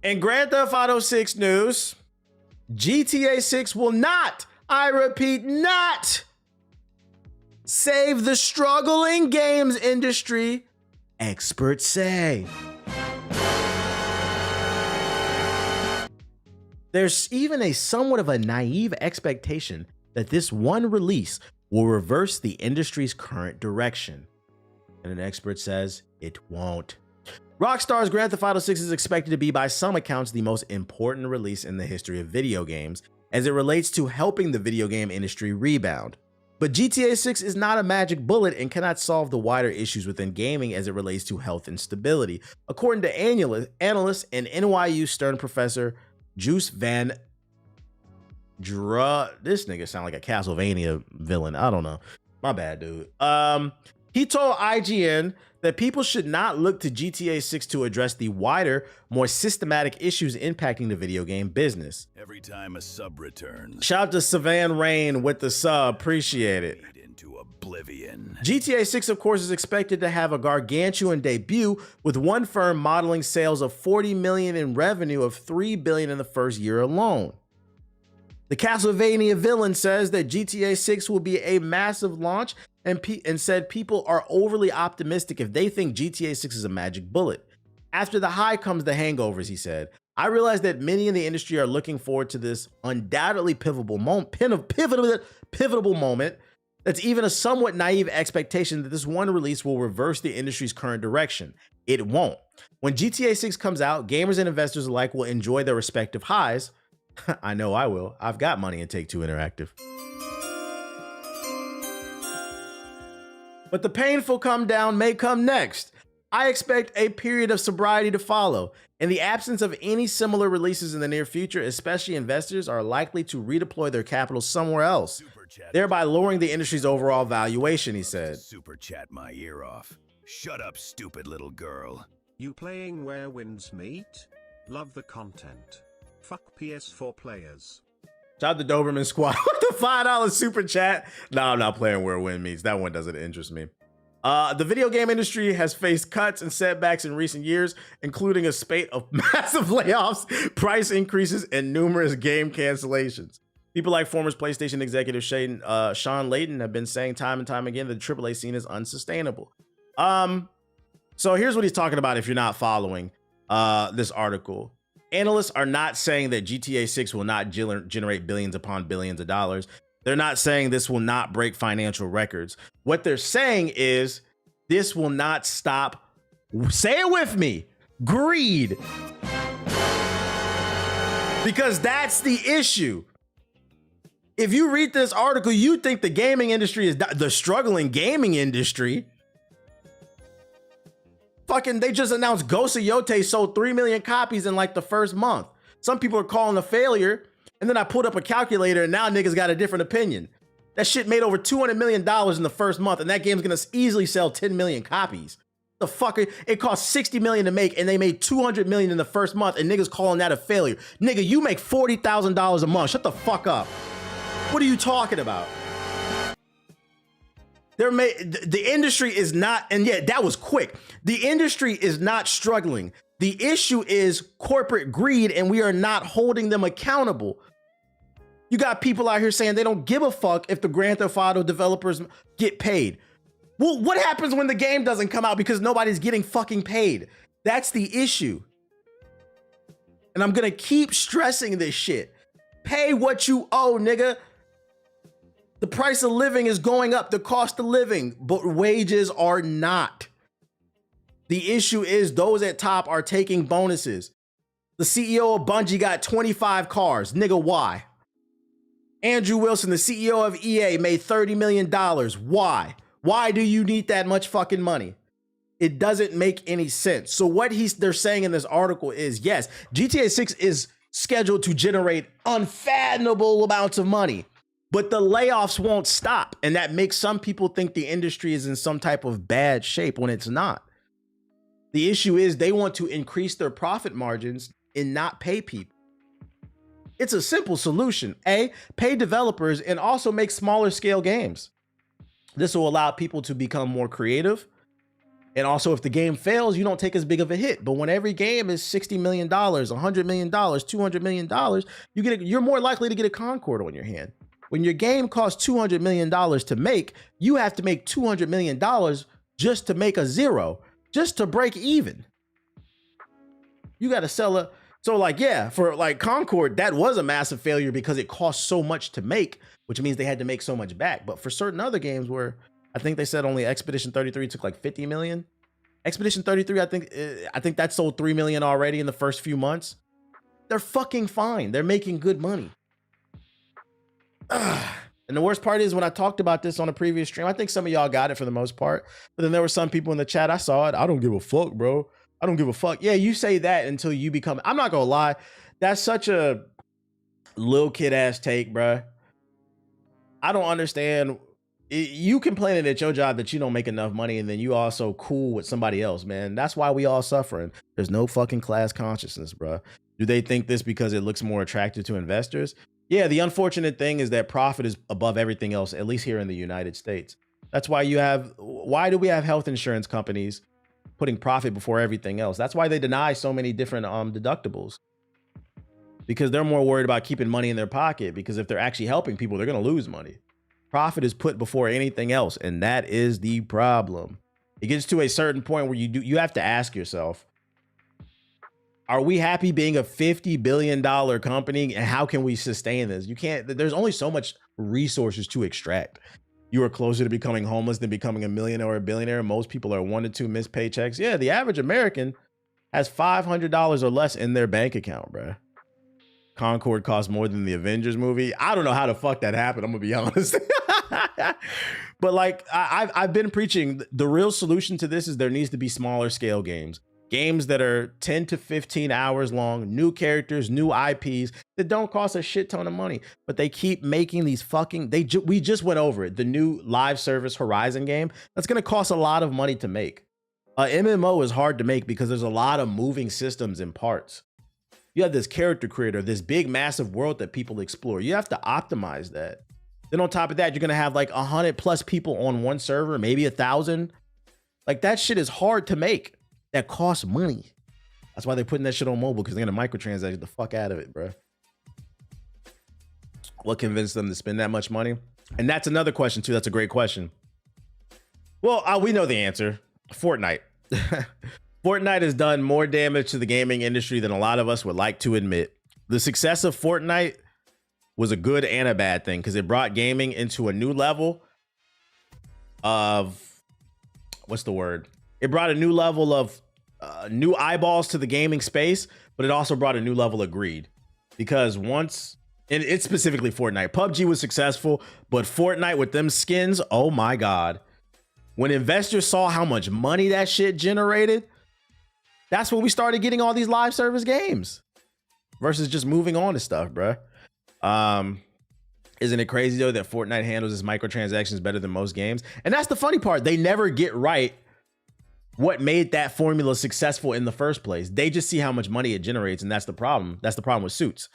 In Grand Theft Auto 6 news, GTA 6 will not, I repeat, not save the struggling games industry, experts say. There's even a somewhat of a naive expectation that this one release will reverse the industry's current direction. And an expert says it won't. Rockstar's Grand Theft Auto 6 is expected to be, by some accounts, the most important release in the history of video games, as it relates to helping the video game industry rebound. But GTA 6 is not a magic bullet and cannot solve the wider issues within gaming as it relates to health and stability, according to analyst and NYU Stern professor Juice Van This nigga sound like a Castlevania villain. I don't know. My bad, dude. He told IGN that people should not look to GTA 6 to address the wider, more systematic issues impacting the video game business. Every time a sub returns. Shout out to Savan Rain with the sub. Appreciate it. Into oblivion. GTA 6, of course, is expected to have a gargantuan debut, with one firm modeling sales of 40 million in revenue of 3 billion in the first year alone. The Castlevania villain says that GTA 6 will be a massive launch and said people are overly optimistic if they think GTA 6 is a magic bullet. After the high comes the hangovers, he said. I realize that many in the industry are looking forward to this undoubtedly pivotal moment. That's even a somewhat naive expectation that this one release will reverse the industry's current direction. It won't. When GTA 6 comes out, gamers and investors alike will enjoy their respective highs. I know I will. I've got money in Take-Two Interactive. But the painful come down may come next. I expect a period of sobriety to follow. In the absence of any similar releases in the near future, especially investors are likely to redeploy their capital somewhere else, thereby lowering the industry's overall valuation, he said. Super chat my ear off. Shut up, stupid little girl. You playing Where Winds Meet? Love the content. Fuck PS4 players. Shout out to Doberman Squad with the $5 super chat. No, I'm not playing Where Wind Meets. That one doesn't interest me. The video game industry has faced cuts and setbacks in recent years, including a spate of massive layoffs, price increases, and numerous game cancellations. People like former PlayStation executive Sean Layden have been saying time and time again that the AAA scene is unsustainable. So here's what he's talking about if you're not following this article. Analysts are not saying that GTA 6 will not generate billions upon billions of dollars. They're not saying this will not break financial records. What they're saying is this will not stop, say it with me, greed. Because that's the issue. If you read this article, you think the gaming industry is the struggling gaming industry. Fucking, they just announced Ghost of Yote sold 3 million copies in like the first month. Some people are calling a failure, and then I pulled up a calculator and now niggas got a different opinion. That shit made over $200 million in the first month, and that game's gonna easily sell 10 million copies. The fucker, it cost 60 million to make, and they made 200 million in the first month, and niggas calling that a failure. Nigga, you make $40,000 a month. Shut the fuck up. What are you talking about? The industry is not, and yet that was quick. The industry is not struggling. The issue is corporate greed, and we are not holding them accountable. You got people out here saying they don't give a fuck if the Grand Theft Auto developers get paid. Well, what happens when the game doesn't come out because nobody's getting fucking paid? That's the issue. And I'm gonna keep stressing this shit. Pay what you owe, nigga. The price of living is going up, the cost of living, but wages are not. The issue is those at top are taking bonuses. The CEO of Bungie got 25 cars. Nigga, why? Andrew Wilson, the CEO of EA, made $30 million. Why? Why do you need that much fucking money? It doesn't make any sense. So what they're saying in this article is, yes, GTA 6 is scheduled to generate unfathomable amounts of money. But the layoffs won't stop. And that makes some people think the industry is in some type of bad shape when it's not. The issue is they want to increase their profit margins and not pay people. It's a simple solution. A, pay developers and also make smaller scale games. This will allow people to become more creative And also, if the game fails, you don't take as big of a hit. But when every game is $60 million, $100 million, $200 million, you're more likely to get a Concord on your hand. When your game costs $200 million to make, you have to make $200 million just to make a zero, just to break even. You got to sell it. So like, yeah, for like Concord, that was a massive failure because it cost so much to make, which means they had to make so much back. But for certain other games where I think they said only Expedition 33 took like 50 million. Expedition 33, I think that sold 3 million already in the first few months. They're fucking fine. They're making good money. And the worst part is when I talked about this on a previous stream, I think some of y'all got it for the most part. But then there were some people in the chat, I saw it. I don't give a fuck, bro. I don't give a fuck. Yeah, you say that until you become, I'm not gonna lie. That's such a little kid ass take, bro. I don't understand. You complaining at your job that you don't make enough money and then you also cool with somebody else, man. That's why we all suffering. There's no fucking class consciousness, bro. Do they think this because it looks more attractive to investors? Yeah, the unfortunate thing is that profit is above everything else, at least here in the United States. That's why why do we have health insurance companies putting profit before everything else? That's why they deny so many different deductibles. Because they're more worried about keeping money in their pocket, because if they're actually helping people, they're going to lose money. Profit is put before anything else, and that is the problem. It gets to a certain point where you have to ask yourself, are we happy being a $50 billion company, and how can we sustain this? You can't, there's only so much resources to extract. You are closer to becoming homeless than becoming a millionaire or a billionaire. Most people are 1 to 2 missed paychecks. Yeah, the average American has $500 or less in their bank account, bro. Concord costs more than the Avengers movie. I don't know how the fuck that happened. I'm gonna be honest. But like I've been preaching, the real solution to this is there needs to be smaller scale games. Games that are 10 to 15 hours long, new characters, new IPs that don't cost a shit ton of money, but they keep making these fucking, we just went over it. The new live service Horizon game, that's gonna cost a lot of money to make. MMO is hard to make because there's a lot of moving systems and parts. You have this character creator, this big massive world that people explore. You have to optimize that. Then on top of that, you're gonna have like 100+ people on one server, maybe 1,000. Like that shit is hard to make. That costs money. That's why they're putting that shit on mobile, because they're gonna microtransact the fuck out of it, bro. What convinced them to spend that much money? And that's another question too. That's a great question. Well, we know the answer. Fortnite. Fortnite has done more damage to the gaming industry than a lot of us would like to admit. The success of Fortnite was a good and a bad thing because it brought gaming into a new level of, what's the word? It brought a new level of new eyeballs to the gaming space, but it also brought a new level of greed. Because once, and it's specifically Fortnite, PUBG was successful, but Fortnite with them skins, oh my God. When investors saw how much money that shit generated, that's when we started getting all these live service games versus just moving on to stuff, bruh. Isn't it crazy though that Fortnite handles its microtransactions better than most games? And that's the funny part. They never get right what made that formula successful in the first place. They just see how much money it generates, and that's the problem. That's the problem with Suits,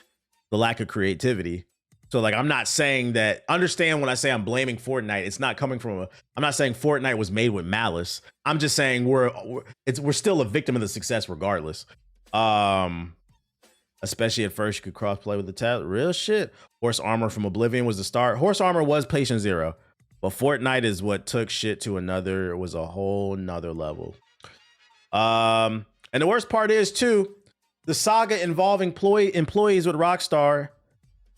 the lack of creativity. So like, I'm not saying that, understand when I say I'm blaming Fortnite, it's not coming from I'm not saying Fortnite was made with malice. I'm just saying we're still a victim of the success regardless. Especially at first you could cross-play with the tab. Real shit. Horse Armor from Oblivion was the start. Horse Armor was Patient Zero, but Fortnite is what took shit to another, it was a whole nother level. And the worst part is too, the saga involving employees with Rockstar,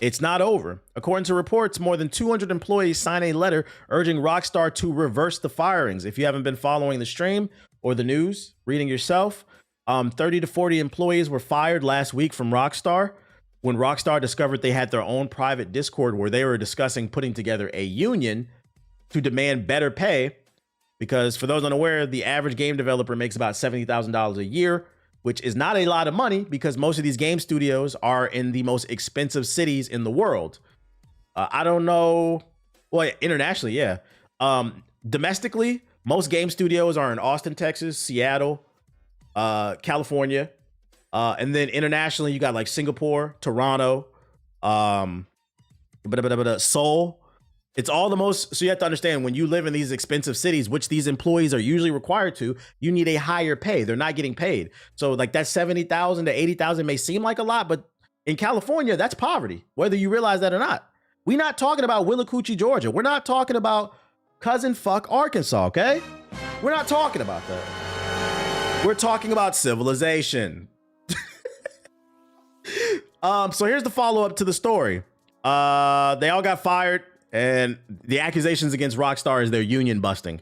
it's not over. According to reports, more than 200 employees signed a letter urging Rockstar to reverse the firings. If you haven't been following the stream or the news, reading yourself, 30 to 40 employees were fired last week from Rockstar when Rockstar discovered they had their own private Discord where they were discussing putting together a union to demand better pay. Because for those unaware, the average game developer makes about $70,000 a year, which is not a lot of money because most of these game studios are in the most expensive cities in the world. I don't know. Well, internationally, yeah. Domestically, most game studios are in Austin, Texas, Seattle, California. And then internationally, you got like Singapore, Toronto, Seoul. It's all the most. So you have to understand, when you live in these expensive cities, which these employees are usually required to, you need a higher pay. They're not getting paid. So like that 70,000 to 80,000 may seem like a lot, but in California, that's poverty, whether you realize that or not. We're not talking about Willacoochee, Georgia. We're not talking about cousin fuck Arkansas, okay? We're not talking about that. We're talking about civilization. So here's the follow-up to the story. They all got fired, and the accusations against Rockstar is they're union busting.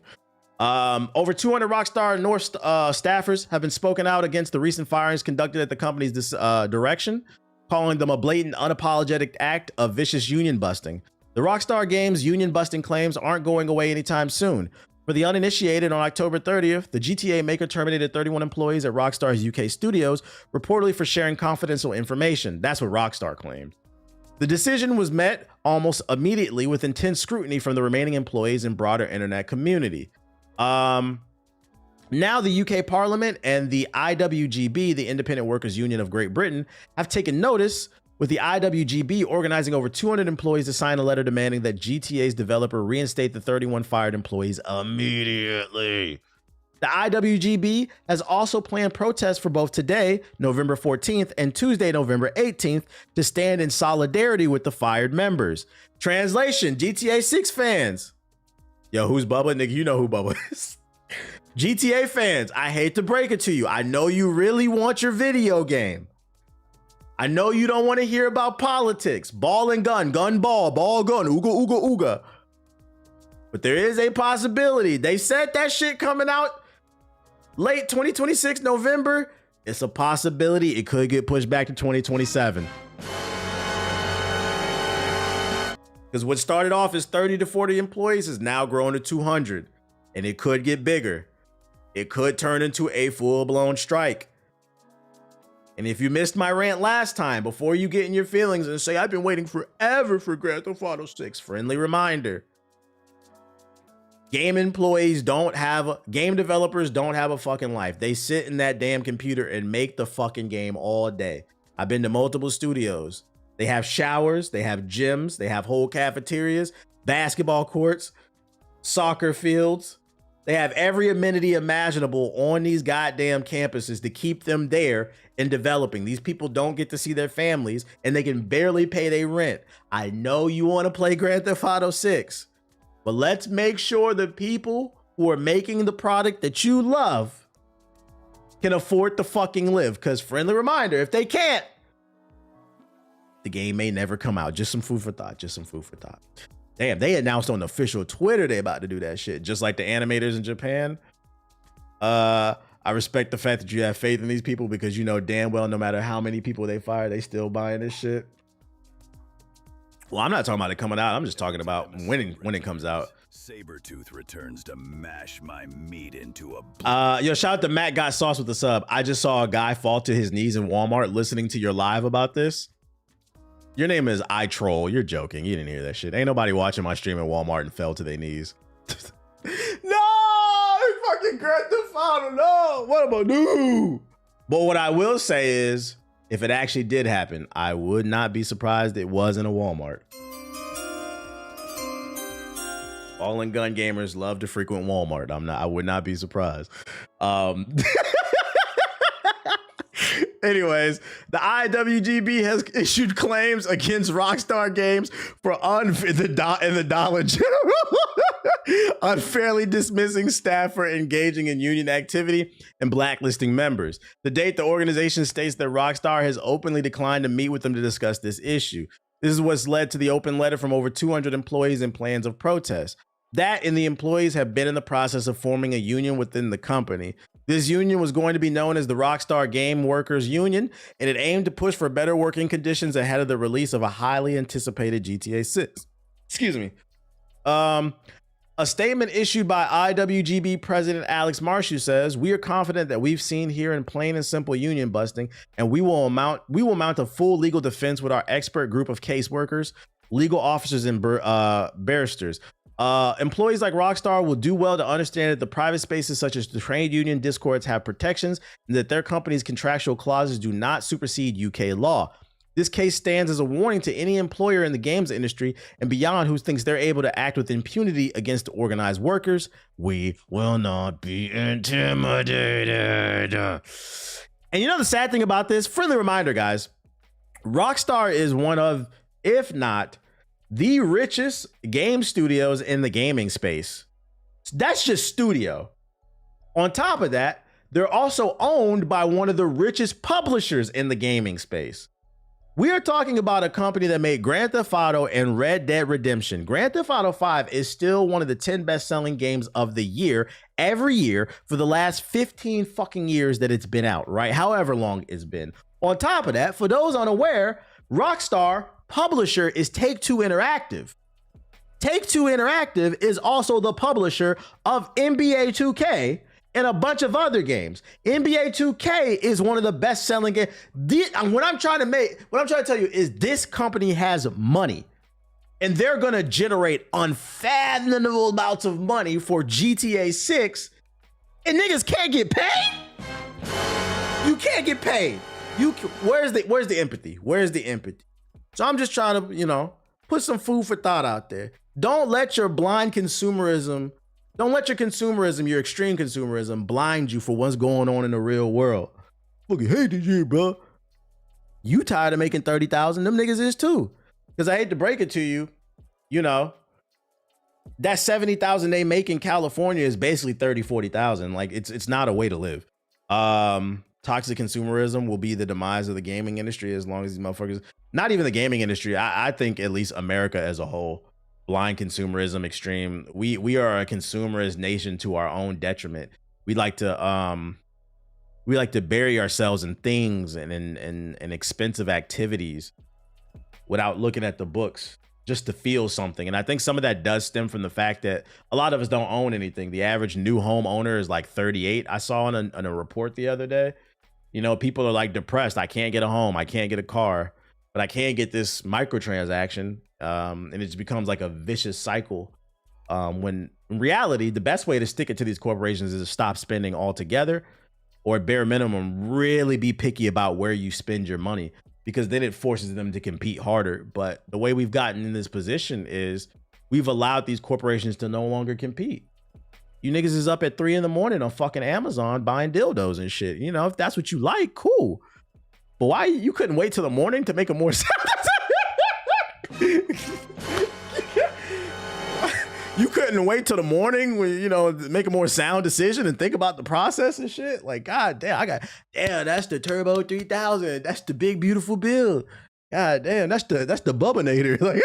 Over 200 Rockstar North staffers have been spoken out against the recent firings conducted at the company's direction, calling them a blatant, unapologetic act of vicious union busting. The Rockstar Games union busting claims aren't going away anytime soon. For the uninitiated, on October 30th, the GTA maker terminated 31 employees at Rockstar's UK studios, reportedly for sharing confidential information. That's what Rockstar claimed. The decision was met almost immediately with intense scrutiny from the remaining employees and broader internet community. Now the UK Parliament and the IWGB, the Independent Workers Union of Great Britain, have taken notice, with the IWGB organizing over 200 employees to sign a letter demanding that GTA's developer reinstate the 31 fired employees immediately. The IWGB has also planned protests for both today, November 14th, and Tuesday, November 18th, to stand in solidarity with the fired members. Translation, GTA 6 fans. Yo, who's Bubba? Nigga, you know who Bubba is. GTA fans, I hate to break it to you. I know you really want your video game. I know you don't want to hear about politics, ball and gun, gun, ball, gun, ooga, ooga, ooga. But there is a possibility. They said that shit coming out late 2026, November. It's a possibility it could get pushed back to 2027. Because what started off as 30 to 40 employees is now grown to 200. And it could get bigger. It could turn into a full-blown strike. And if you missed my rant last time, before you get in your feelings and say, I've been waiting forever for Grand Theft Auto 6, friendly reminder. Game developers don't have a fucking life. They sit in that damn computer and make the fucking game all day. I've been to multiple studios. They have showers, they have gyms, they have whole cafeterias, basketball courts, soccer fields. They have every amenity imaginable on these goddamn campuses to keep them there and developing. These people don't get to see their families and they can barely pay their rent. I know you want to play Grand Theft Auto 6, but let's make sure the people who are making the product that you love can afford to fucking live. Because friendly reminder, if they can't, the game may never come out. Just some food for thought. Just some food for thought. Damn, they announced on the official Twitter they about to do that shit, just like the animators in Japan. I respect the fact that you have faith in these people, because you know damn well no matter how many people they fire, they still buying this shit. Well, I'm not talking about it coming out. I'm just talking about when it comes out. Sabretooth returns to mash my meat into a yo, shout out to Matt Got Sauce with the sub. I just saw a guy fall to his knees in Walmart listening to your live about this. Your name is iTroll. You're joking. You didn't hear that shit. Ain't nobody watching my stream at Walmart and fell to their knees. No, fucking Grand Theft Auto. No, what am I do? But what I will say is, if it actually did happen, I would not be surprised it wasn't a Walmart. All and gun gamers love to frequent Walmart. I would not be surprised. Anyways, the IWGB has issued claims against Rockstar Games for the Dollar General unfairly dismissing staff for engaging in union activity and blacklisting members. To date, the organization states that Rockstar has openly declined to meet with them to discuss this issue. This is what's led to the open letter from over 200 employees and plans of protest. That and the employees have been in the process of forming a union within the company. This union was going to be known as the Rockstar Game Workers Union, and it aimed to push for better working conditions ahead of the release of a highly anticipated GTA 6. Excuse me. A statement issued by IWGB President Alex Marshew says, "We are confident that we've seen here in plain and simple union busting, and we will mount a full legal defense with our expert group of caseworkers, legal officers, and barristers. Employees like Rockstar will do well to understand that the private spaces such as the trade union discords have protections and that their company's contractual clauses do not supersede UK law. This case stands as a warning to any employer in the games industry and beyond who thinks they're able to act with impunity against organized workers. We will not be intimidated. And you know the sad thing about this? Friendly reminder, guys. Rockstar is one of, if not the richest game studios in the gaming space. That's just studio. On top of that, they're also owned by one of the richest publishers in the gaming space. We are talking about a company that made Grand Theft Auto and Red Dead Redemption. Grand Theft Auto 5 is still one of the 10 best-selling games of the year every year for the last 15 fucking years that it's been out, right? However long it's been. On top of that, for those unaware, Rockstar publisher is Take-Two Interactive. Take-Two Interactive is also the publisher of NBA 2K and a bunch of other games. NBA 2K is one of the best-selling games. What I'm trying to tell you is this company has money, and they're gonna generate unfathomable amounts of money for GTA 6, and niggas can't get paid. You can't get paid. Where's the empathy? Where's the empathy? So I'm just trying to, put some food for thought out there. Don't let your blind consumerism. Don't let your consumerism, your extreme consumerism, blind you for what's going on in the real world. Fucking hate this shit, bro. You tired of making 30,000? Them niggas is too. Because I hate to break it to you, that 70,000 they make in California is basically 30, 40,000. Like it's not a way to live. Toxic consumerism will be the demise of the gaming industry as long as these motherfuckers, not even the gaming industry. I think at least America as a whole. Blind consumerism, extreme. We are a consumerist nation to our own detriment. We like to bury ourselves in things and in expensive activities without looking at the books just to feel something. And I think some of that does stem from the fact that a lot of us don't own anything. The average new home owner is like 38. I saw in a report the other day. People are like depressed. I can't get a home. I can't get a car, but I can get this microtransaction. And it just becomes like a vicious cycle. When in reality, the best way to stick it to these corporations is to stop spending altogether, or bare minimum, really be picky about where you spend your money, because then it forces them to compete harder. But the way we've gotten in this position is we've allowed these corporations to no longer compete. You niggas is up at 3 a.m. on fucking Amazon buying dildos and shit. If that's what you like, cool. But why you couldn't wait till the morning to make a more You couldn't wait till the morning when, make a more sound decision and think about the process and shit. Like, God damn, that's the Turbo 3000. That's the big, beautiful build. God damn, that's the Bubbinator. Like,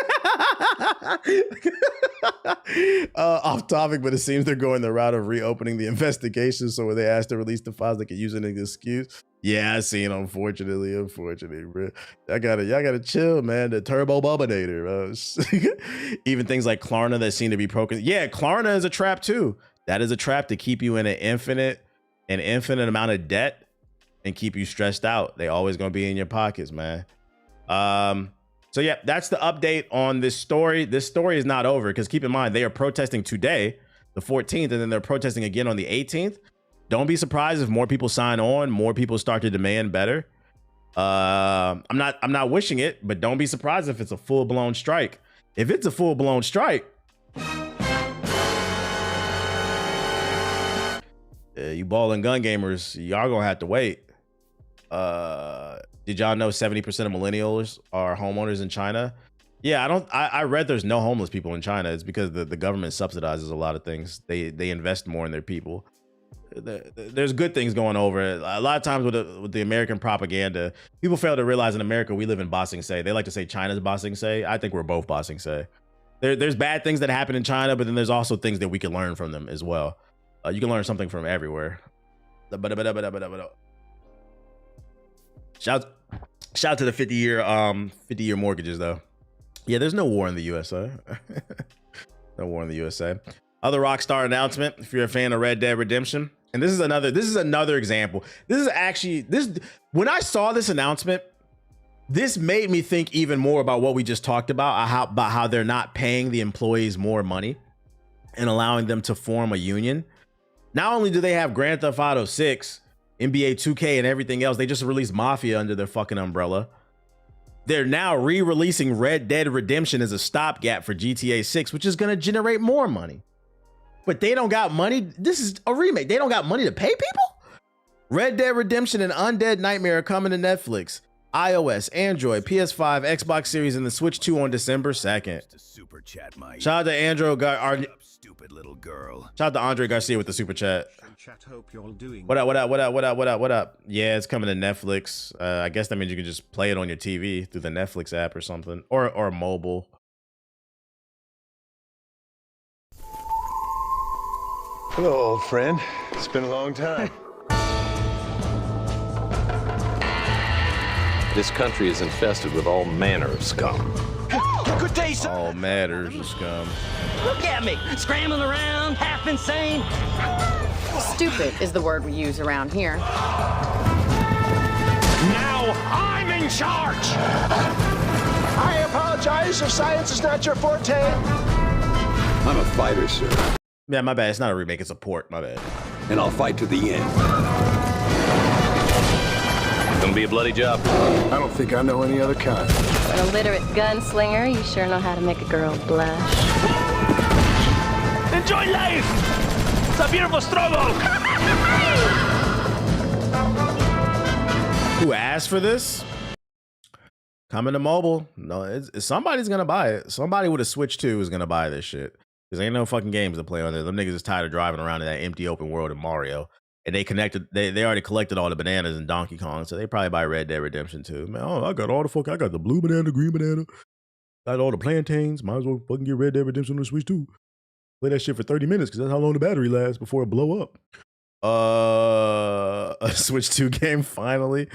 off topic, but it seems they're going the route of reopening the investigation. So when they asked to release the files, they could use it as an excuse. Yeah, I seen. Unfortunately, bro. Y'all gotta chill, man. The Turbo Bubbinator, bro. Even things like Klarna that seem to be broken. Yeah, Klarna is a trap too. That is a trap to keep you in an infinite amount of debt and keep you stressed out. They always gonna be in your pockets, man. So yeah, that's the update on this story. This story is not over, because keep in mind, they are protesting today, the 14th, and then they're protesting again on the 18th. Don't be surprised if more people sign on, more people start to demand better. I'm not wishing it, but don't be surprised if it's a full-blown strike. If it's a full-blown strike, you ball and gun gamers, y'all gonna have to wait. Did y'all know 70% of millennials are homeowners in China? Yeah, I read there's no homeless people in China. It's because the government subsidizes a lot of things. They invest more in their people. There's good things going over. A lot of times with the American propaganda, people fail to realize in America we live in Ba Sing Se. They like to say China's Ba Sing Se. I think we're both Ba Sing Se. There's bad things that happen in China, but then there's also things that we can learn from them as well. You can learn something from everywhere. Shout out to the 50-year mortgages though. Yeah, there's no war in the USA. No war in the USA. Other Rockstar announcement, if you're a fan of Red Dead Redemption, and this is another example. When I saw this announcement, this made me think even more about what we just talked about how they're not paying the employees more money and allowing them to form a union. Not only do they have Grand Theft Auto 6, NBA 2K, and everything else, they just released Mafia under their fucking umbrella. They're now re-releasing Red Dead Redemption as a stopgap for GTA 6, which is going to generate more money. But they don't got money. This is a remake. They don't got money to pay people? Red Dead Redemption and Undead Nightmare are coming to Netflix, iOS, Android, PS5, Xbox Series, and the Switch 2 on December 2nd. Super chat, my Shout out to stupid little girl. Shout out to Andre Garcia with the super chat. Chat, hope you're doing What up? Yeah, it's coming to Netflix. I guess that means you can just play it on your TV through the Netflix app or something, or mobile. Hello, old friend. It's been a long time. This country is infested with all manner of scum. Good day, sir. All matters of scum. Look at me, scrambling around, half insane. Stupid is the word we use around here. Now I'm in charge. I apologize if science is not your forte. I'm a fighter, sir, Yeah, my bad. It's not a remake. It's a port. My bad. and I'll fight to the end. Gonna be a bloody job. I don't think I know any other kind. For an illiterate gunslinger, you sure know how to make a girl blush. Enjoy life. It's a beautiful struggle. Who asked for this? Coming to mobile. No, somebody's gonna buy it. Somebody with a Switch 2 is gonna buy this shit. Because ain't no fucking games to play on there. Them niggas is tired of driving around in that empty open world in Mario. And they already collected all the bananas in Donkey Kong, so they probably buy Red Dead Redemption too. Man, I got the blue banana, green banana, got all the plantains. Might as well fucking get Red Dead Redemption on the Switch too. Play that shit for 30 minutes because that's how long the battery lasts before it blow up. A Switch 2 game finally.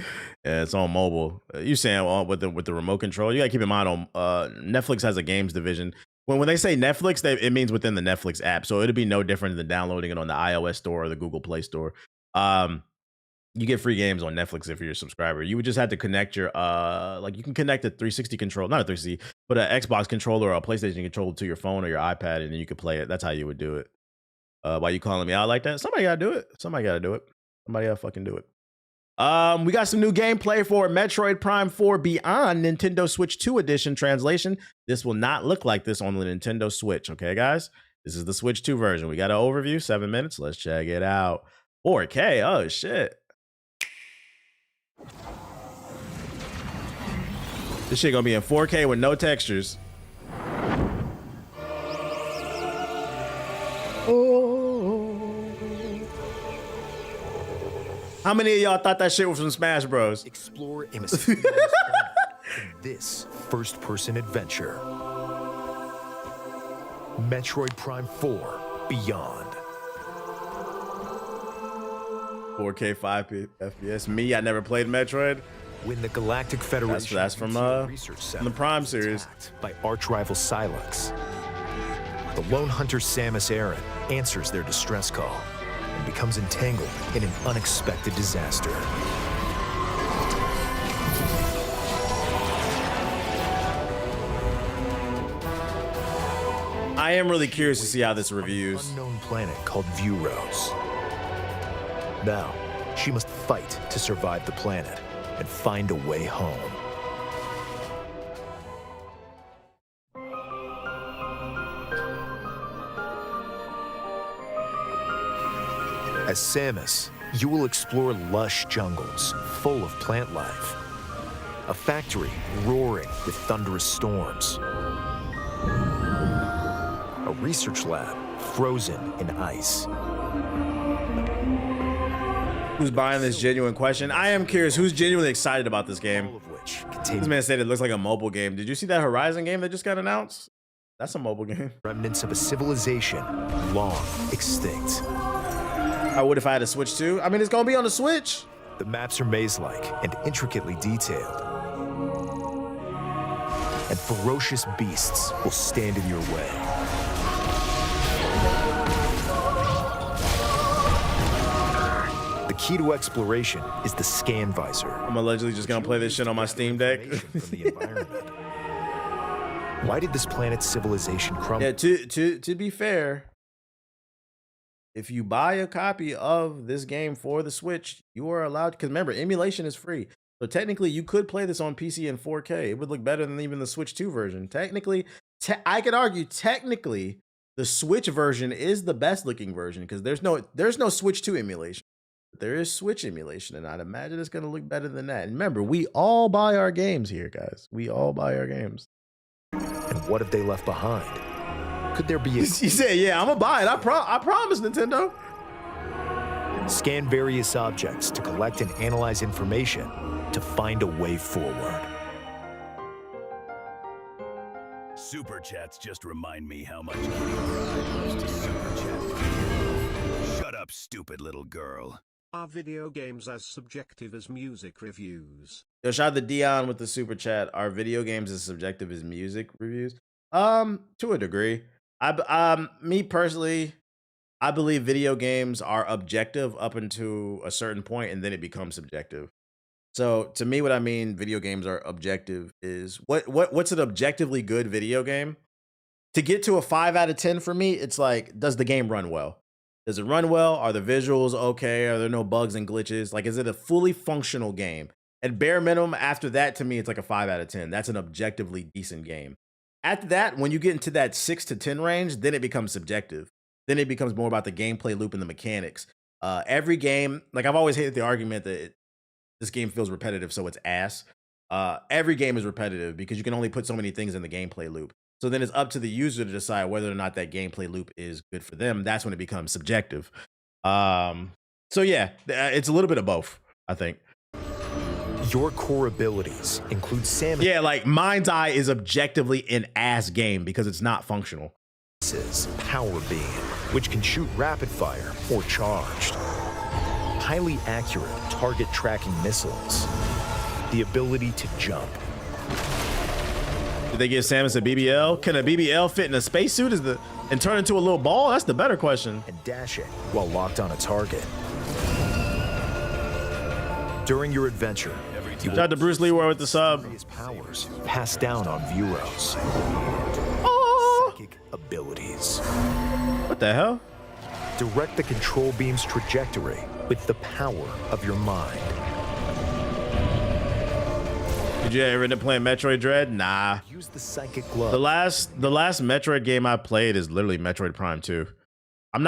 Yeah, it's on mobile. You saying with the remote control? You gotta keep in mind on Netflix has a games division. When they say Netflix, it means within the Netflix app. So it'd be no different than downloading it on the iOS store or the Google Play Store. You get free games on Netflix if you're a subscriber. You would just have to connect your you can connect a 360 controller, not a 360, but an Xbox controller or a PlayStation controller to your phone or your iPad, and then you could play it. That's how you would do it. Why you calling me out like that? Somebody gotta do it. Somebody gotta fucking do it. We got some new gameplay for Metroid Prime 4 Beyond Nintendo Switch 2 Edition. Translation: this will not look like this on the Nintendo Switch. Okay, guys? This is the Switch 2 version. We got an overview, 7 minutes. Let's check it out. 4K. Oh, shit. This shit gonna be in 4K with no textures. How many of y'all thought that shit was from Smash Bros? Explore a mysterious planet in this first-person adventure. Metroid Prime 4 Beyond. 4K 5 FPS. Me, I never played Metroid. When the Galactic Federation That's from Research the Center Prime is series. attacked by arch-rival Silex, the lone hunter Samus Aran answers their distress call and becomes entangled in an unexpected disaster. I am really curious to see how this reviews. An unknown planet called Vuros. Now, she must fight to survive the planet and find a way home. As Samus, you will explore lush jungles full of plant life, a factory roaring with thunderous storms, a research lab frozen in ice. Who's buying this genuine question? I am curious. Who's genuinely excited about this game? All of which This contain man said it looks like a mobile game. Did you see that Horizon game that just got announced? That's a mobile game. remnants of a civilization long extinct. I would if I had a Switch 2. I mean, it's gonna be on the Switch. The maps are maze-like and intricately detailed. And ferocious beasts will stand in your way. The key to exploration is the scan visor. I'm allegedly just gonna play this shit on my Steam Deck. Information from the environment. Why did this planet's civilization crumble? Yeah, to be fair, if you buy a copy of this game for the Switch, you are allowed, because remember, emulation is free. So technically, you could play this on PC in 4K. It would look better than even the Switch 2 version. Technically, I could argue technically the Switch version is the best looking version because there's no Switch 2 emulation. There is Switch emulation, and I'd imagine it's gonna look better than that. And remember, we all buy our games here, guys. We all buy our games. And what have they left behind? Could there be a... He said, "Yeah, I'm gonna buy it. I promise, Nintendo." Scan various objects to collect and analyze information to find a way forward. Super chats just remind me how much Kitty Pryde used to super chat. Shut up, stupid little girl. Are video games as subjective as music reviews? Yo, shout out to Dion with the super chat. Are video games as subjective as music reviews? To a degree. Me personally, I believe video games are objective up until a certain point, and then it becomes subjective. So to me, what I mean, video games are objective is what's an objectively good video game? To get to a 5 out of 10 for me, it's like, does the game run well? Does it run well? Are the visuals okay? Are there no bugs and glitches? Like, is it a fully functional game? At bare minimum, after that, to me, it's like a 5 out of 10. That's an objectively decent game. After that, when you get into that 6 to 10 range, then it becomes subjective. Then it becomes more about the gameplay loop and the mechanics. Every game, like I've always hated the argument that this game feels repetitive, so it's ass. Every game is repetitive because you can only put so many things in the gameplay loop. So then it's up to the user to decide whether or not that gameplay loop is good for them. That's when it becomes subjective. So yeah, it's a little bit of both, I think. Your core abilities include Samus. Yeah, like Mind's Eye is objectively an ass game because it's not functional. Power Beam, which can shoot rapid fire or charged. Highly accurate target tracking missiles. The ability to jump. Did they give Samus a BBL? Can a BBL fit in a spacesuit and turn into a little ball? That's the better question. And dashing while locked on a target. During your adventure, you shout out to Bruce Leroy with the sub. His powers passed down on Vuros. Psychic abilities. What the hell? Direct the control beam's trajectory with the power of your mind. Did you ever end up playing Metroid Dread? Nah. Use the psychic glove. The last Metroid game I played is literally Metroid Prime 2. I've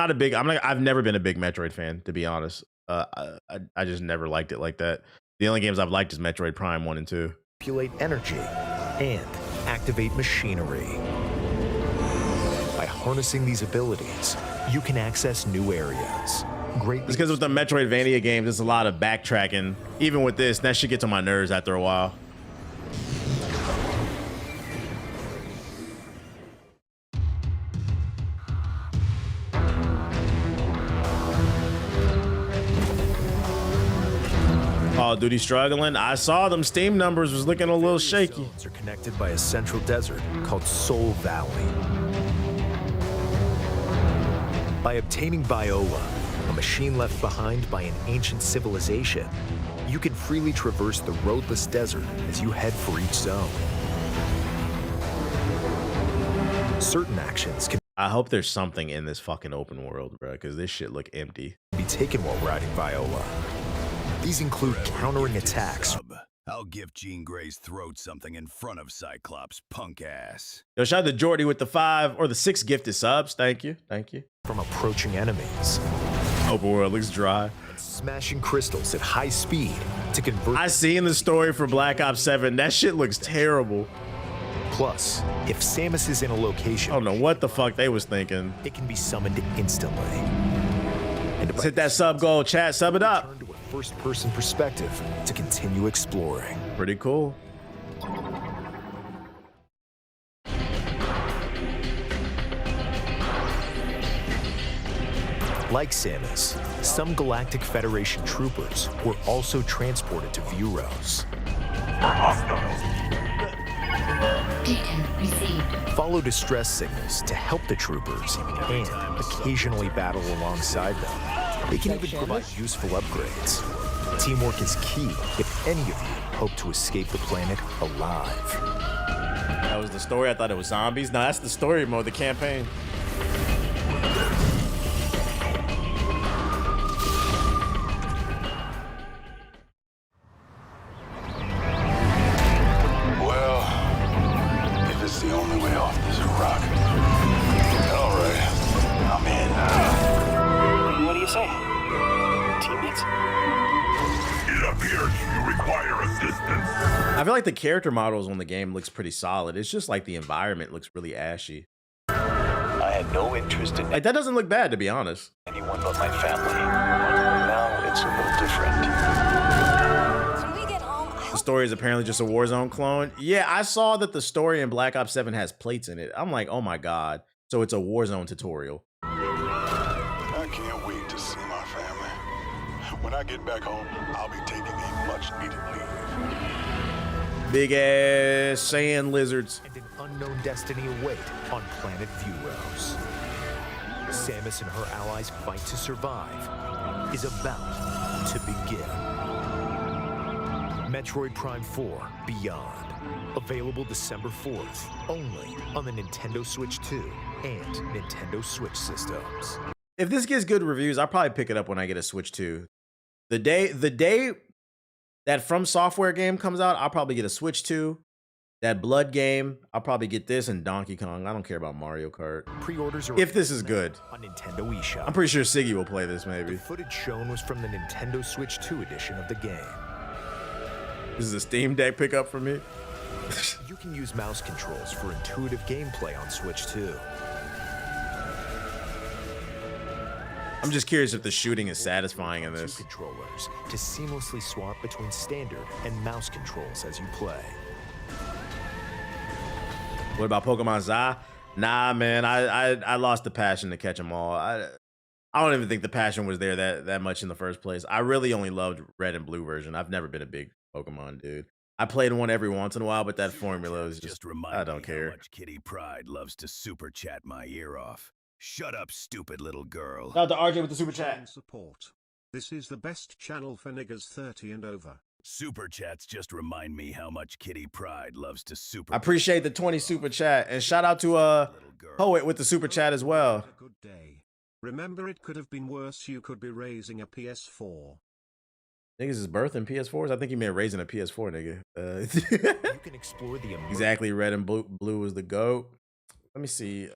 never been a big Metroid fan, to be honest. I just never liked it like that. The only games I've liked is Metroid Prime 1 and 2. Manipulate energy and activate machinery. By harnessing these abilities, you can access new areas. It's because with the Metroidvania games, there's a lot of backtracking. Even with this, that shit gets on my nerves after a while. Call of Duty struggling. I saw them Steam numbers was looking a little shaky. Zones are connected by a central desert called Soul Valley. By obtaining Viola, a machine left behind by an ancient civilization, you can freely traverse the roadless desert as you head for each zone. Certain actions can I hope there's something in this fucking open world, bro, because this shit look empty. be taken while riding Viola. These include countering attacks. I'll give Jean Grey's throat something in front of Cyclops' punk ass. Yo, shout out to Jordy with the 5 or the 6 gifted subs. Thank you. Thank you. From approaching enemies. Open world looks dry. And smashing crystals at high speed to convert. I seen the story for Black Ops 7. That shit looks terrible. Plus, if Samus is in a location, I don't know what the fuck they was thinking. it can be summoned instantly. And Let's hit that sub goal, chat. Sub it up. Turn to a first-person perspective to continue exploring. Pretty cool. Like Samus, some Galactic Federation troopers were also transported to Vuros. Follow distress signals to help the troopers and occasionally battle alongside them. They can even provide useful upgrades. Teamwork is key if any of you hope to escape the planet alive. That was the story. I thought it was zombies. No, that's the story mode, the campaign. feel like the character models on the game looks pretty solid. It's just like the environment looks really ashy. I had no interest in Like that doesn't look bad, to be honest. anyone but my family. Now it's a little different. The story is apparently just a Warzone clone. Yeah, I saw that the story in Black Ops 7 has plates in it. I'm like, oh my God. So it's a Warzone tutorial. I can't wait to see my family. When I get back home, I'll be taking a much needed leave. Big ass sand lizards. And an unknown destiny await on planet Vuros. Samus and her allies' fight to survive is about to begin. Metroid Prime 4 Beyond. Available December 4th, only on the Nintendo Switch 2 and Nintendo Switch systems. If this gets good reviews, I'll probably pick it up when I get a Switch 2. The day that From Software game comes out, I'll probably get a Switch 2. That Blood game, I'll probably get this and Donkey Kong. I don't care about Mario Kart. Pre-orders are if this is good on Nintendo eShop. I'm pretty sure Siggy will play this maybe. The footage shown was from the Nintendo Switch 2 edition of the game. This is a Steam Deck pickup for me. You can use mouse controls for intuitive gameplay on Switch 2. I'm just curious if the shooting is satisfying in this. Two controllers to seamlessly swap between standard and mouse controls as you play. What about Pokemon Za? Nah, man, I lost the passion to catch them all. I don't even think the passion was there that much in the first place. I really only loved Red and Blue version. I've never been a big Pokemon dude. I played one every once in a while, but that formula is just I don't care. How much Kitty Pride loves to super chat my ear off. Shut up, stupid little girl. Shout out to RJ with the super chat. Support. This is the best channel for niggas 30 and over. Super chats just remind me how much Kitty Pride loves to super. I appreciate the 20 super chat, and shout out to Poet with the super chat as well. A good day. Remember, it could have been worse. You could be raising a PS4. Niggas is birthing PS4s. I think he meant raising a PS4, nigga. You can explore the exactly. Red and blue is the GOAT. Let me see.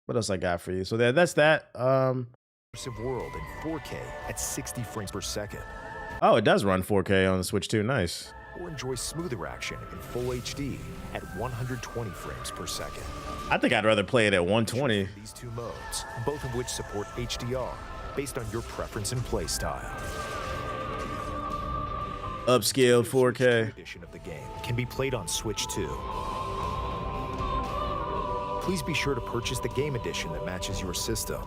What else I got for you? So that's that. Immersive world in 4K at 60 frames per second. Oh, it does run 4K on the Switch too. Nice. Or enjoy smoother action in full HD at 120 frames per second. I think I'd rather play it at 120. These two modes, both of which support HDR, based on your preference and play style. Upscaled 4K edition of the game can be played on Switch 2. Please be sure to purchase the game edition that matches your system.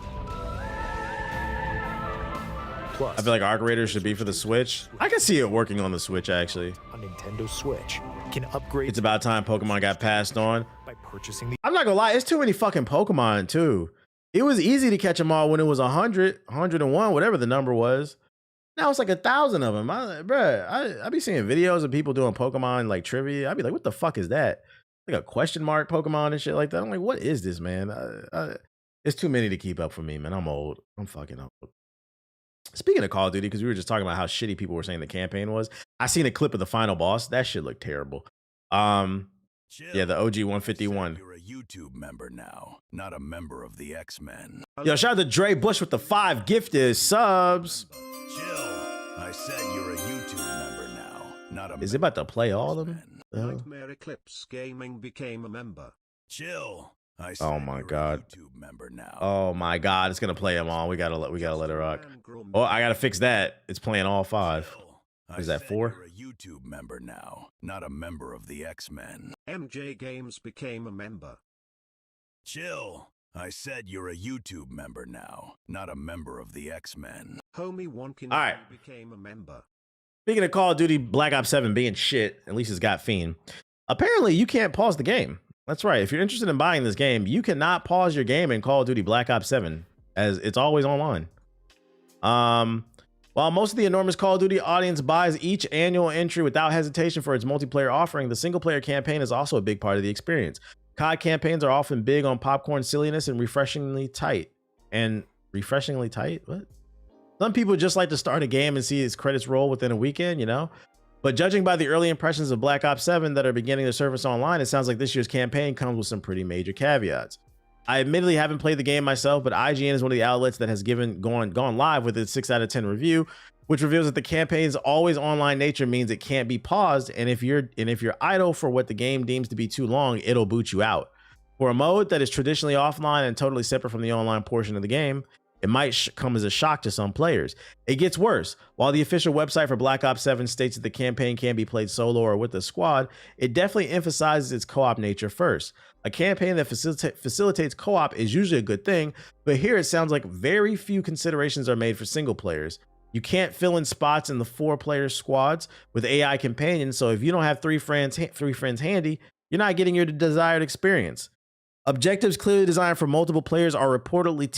Plus, I feel like Arc Raiders should be for the Switch. I can see it working on the Switch actually. On Nintendo Switch, can upgrade. It's about time Pokemon got passed on. By purchasing the. I'm not gonna lie, it's too many fucking Pokemon too. It was easy to catch them all when it was 100, 101, whatever the number was. Now it's like 1,000 of them. I be seeing videos of people doing Pokemon like trivia. I'd be like, what the fuck is that? Like a question mark Pokemon and shit like that. I'm like, what is this, man? It's too many to keep up for me, man. I'm old. I'm fucking old. Speaking of Call of Duty, because we were just talking about how shitty people were saying the campaign was. I seen a clip of the final boss. That shit looked terrible. Yeah, the OG 151. You're a YouTube member now, not a member of the X-Men. Yo, shout out to Dre Bush with the 5 gifted subs. Chill. I said you're a YouTube member now, not a. Is it about to play all of them? Nightmare Eclipse Gaming became a member. Chill. I said Oh my God. YouTube member now. Oh my God, it's gonna play them all. We gotta let it rock. Oh, I gotta fix that. It's playing all 5. Is that 4? You're a YouTube member now, not a member of the X-Men. MJ Games became a member. Chill. I said you're a YouTube member now, not a member of the X-Men. Homie Wonkin All right. became a member. Speaking of Call of Duty Black Ops 7 being shit, at least it's got Fiend. Apparently, you can't pause the game. That's right. If you're interested in buying this game, you cannot pause your game in Call of Duty Black Ops 7, as it's always online. While most of the enormous Call of Duty audience buys each annual entry without hesitation for its multiplayer offering, the single-player campaign is also a big part of the experience. COD campaigns are often big on popcorn silliness and refreshingly tight. What? Some people just like to start a game and see its credits roll within a weekend, you know? But judging by the early impressions of Black Ops 7 that are beginning to surface online, it sounds like this year's campaign comes with some pretty major caveats. I admittedly haven't played the game myself, but IGN is one of the outlets that has gone live with its 6 out of 10 review, which reveals that the campaign's always online nature means it can't be paused, and if you're idle for what the game deems to be too long, it'll boot you out. For a mode that is traditionally offline and totally separate from the online portion of the game, it might come as a shock to some players. It gets worse. While the official website for Black Ops 7 states that the campaign can be played solo or with a squad, it definitely emphasizes its co-op nature first. A campaign that facilitates co-op is usually a good thing, but here it sounds like very few considerations are made for single players. You can't fill in spots in the 4-player squads with AI companions, so if you don't have three friends handy, you're not getting your desired experience. Objectives clearly designed for multiple players are reportedly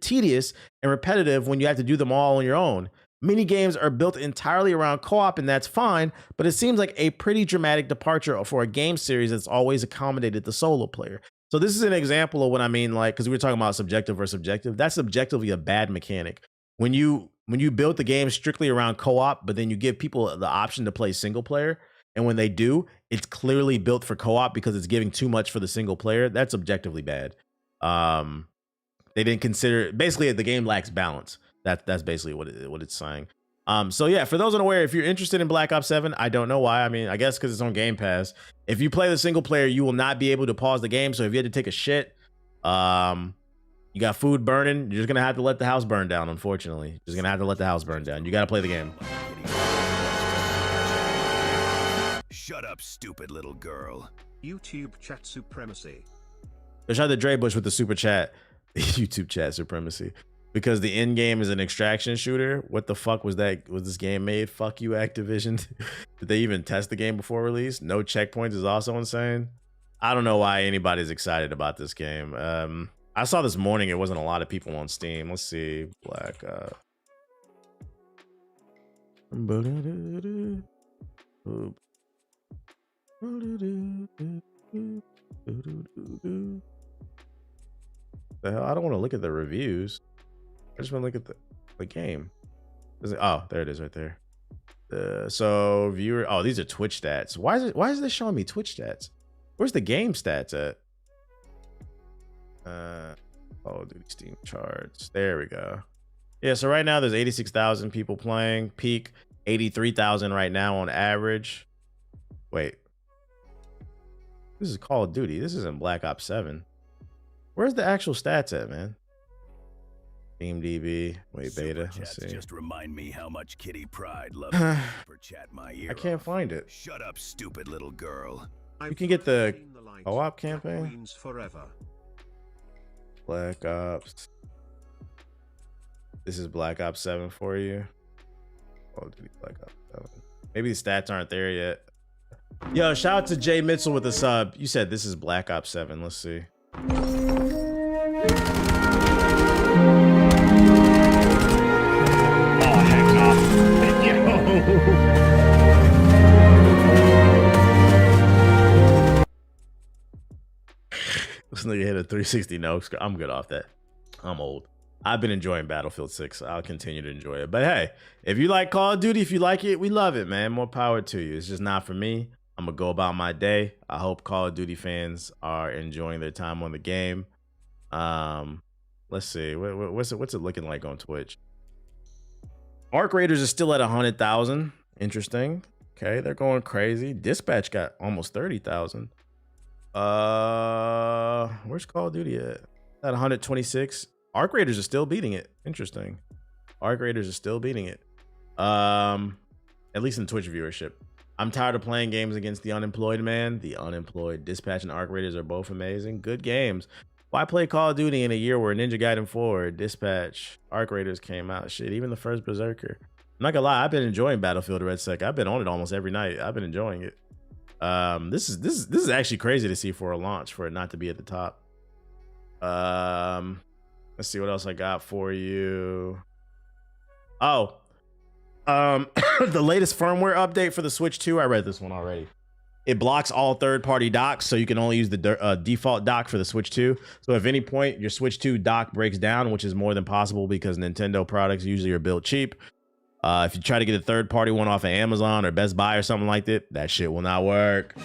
tedious and repetitive when you have to do them all on your own. Mini games are built entirely around co-op, and that's fine, but it seems like a pretty dramatic departure for a game series that's always accommodated the solo player. So this is an example of what I mean, like, because we were talking about subjective versus objective. That's objectively a bad mechanic. When you build the game strictly around co-op, but then you give people the option to play single player, and when they do, it's clearly built for co-op because it's giving too much for the single player. That's objectively bad. They didn't consider, basically the game lacks balance. That's basically what it's saying. So yeah, for those unaware, if you're interested in Black Ops 7, I don't know why. I mean, I guess because it's on Game Pass. If you play the single player, you will not be able to pause the game. So if you had to take a shit, you got food burning, you're just gonna have to let the house burn down. Unfortunately, you're just gonna have to let the house burn down. You gotta play the game. Shut up, stupid little girl. YouTube chat supremacy. Shout out to Dre Bush with the super chat. YouTube chat supremacy. Because the end game is an extraction shooter. What the fuck was that? Was this game made? Fuck you, Activision. Did they even test the game before release? No checkpoints is also insane. I don't know why anybody's excited about this game. I saw this morning it wasn't a lot of people on Steam. Let's see. Black the hell? I don't want to look at the reviews. I just want to look at the game. Oh, there it is right there. So viewer, oh, these are Twitch stats. Why is this showing me Twitch stats? Where's the game stats at? Oh, dude, Steam charts. There we go. Yeah, so right now there's 86,000 people playing. Peak 83,000 right now on average. Wait. This is Call of Duty. This isn't Black Ops 7. Where's the actual stats at, man? TeamDB. Wait, beta. Let's see. Just remind me how much Kitty Pride loves super chat my ear. I can't find it. Shut up, stupid little girl. You can get the co-op campaign. Queens forever. Black Ops. This is Black Ops 7 for you. Oh, dude, Black Ops 7. Maybe the stats aren't there yet. Yo, shout out to Jay Mitchell with the sub. You said this is Black Ops 7. Let's see. Oh, heck no. This nigga hit a 360 no. I'm good off that. I'm old. I've been enjoying Battlefield 6. I'll continue to enjoy it. But hey, if you like Call of Duty, if you like it, we love it, man. More power to you. It's just not for me. I'm gonna go about my day. I hope Call of Duty fans are enjoying their time on the game. Let's see. What's it looking like on Twitch? Arc Raiders is still at 100,000. Interesting. Okay, they're going crazy. Dispatch got almost 30,000. Where's Call of Duty at 126? Arc Raiders are still beating it. Interesting. Arc Raiders are still beating it. At least in Twitch viewership. I'm tired of playing games against the unemployed, man. The unemployed. Dispatch and Arc Raiders are both amazing. Good games. Why play Call of Duty in a year where Ninja Gaiden 4, Dispatch, Arc Raiders came out? Shit, even the first Berserker. I'm not gonna lie, I've been enjoying Battlefield Red Sec. I've been on it almost every night. I've been enjoying it. This is actually crazy to see for a launch, for it not to be at the top. Let's see what else I got for you. Oh, the latest firmware update for the Switch 2. I read this one already. It blocks all third-party docks, so you can only use the default dock for the Switch 2. So if at any point your Switch 2 dock breaks down, which is more than possible because Nintendo products usually are built cheap, if you try to get a third-party one off of Amazon or Best Buy or something like that shit will not work.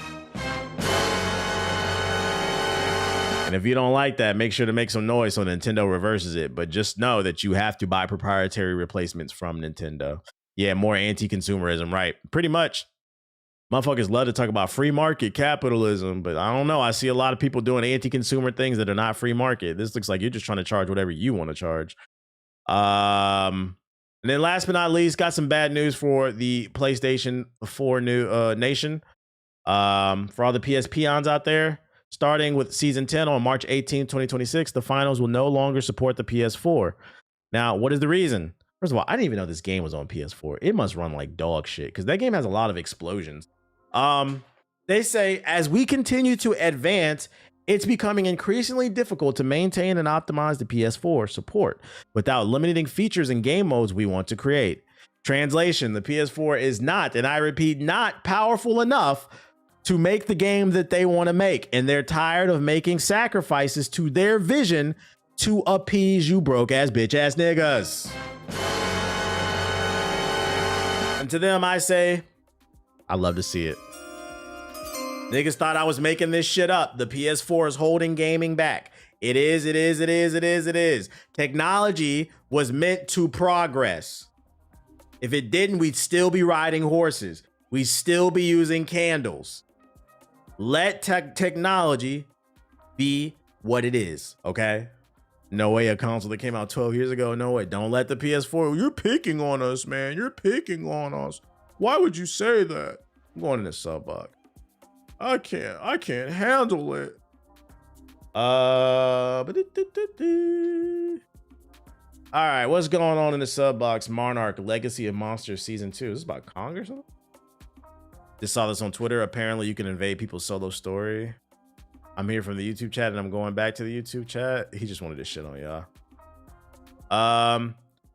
And if you don't like that, make sure to make some noise so Nintendo reverses it. But just know that you have to buy proprietary replacements from Nintendo. Yeah, more anti-consumerism, right? Pretty much. Motherfuckers love to talk about free market capitalism, but I don't know. I see a lot of people doing anti-consumer things that are not free market. This looks like you're just trying to charge whatever you want to charge. And then last but not least, got some bad news for the PlayStation 4 nation. For all the PS peons out there, starting with Season 10 on March 18, 2026, the finals will no longer support the PS4. Now, what is the reason? First of all, I didn't even know this game was on PS4. It must run like dog shit because that game has a lot of explosions. They say, as we continue to advance, it's becoming increasingly difficult to maintain and optimize the PS4 support without limiting features and game modes we want to create. Translation, the PS4 is not, and I repeat, not powerful enough to make the game that they want to make. And they're tired of making sacrifices to their vision to appease you broke ass bitch ass niggas. And to them, I say, I love to see it. Niggas thought I was making this shit up. The PS4 is holding gaming back. It is. Technology was meant to progress. If it didn't, we'd still be riding horses. We'd still be using candles. Let technology be what it is, okay? No way a console that came out 12 years ago. No way. Don't let the PS4. You're picking on us, man. You're picking on us. Why would you say that? I'm going in the sub box. I can't handle it. All right, what's going on in the sub box? Monarch Legacy of Monsters Season 2. Is this about Kong or something? Just saw this on Twitter. Apparently you can invade people's solo story. I'm here from the YouTube chat and I'm going back to the YouTube chat. He just wanted to shit on y'all.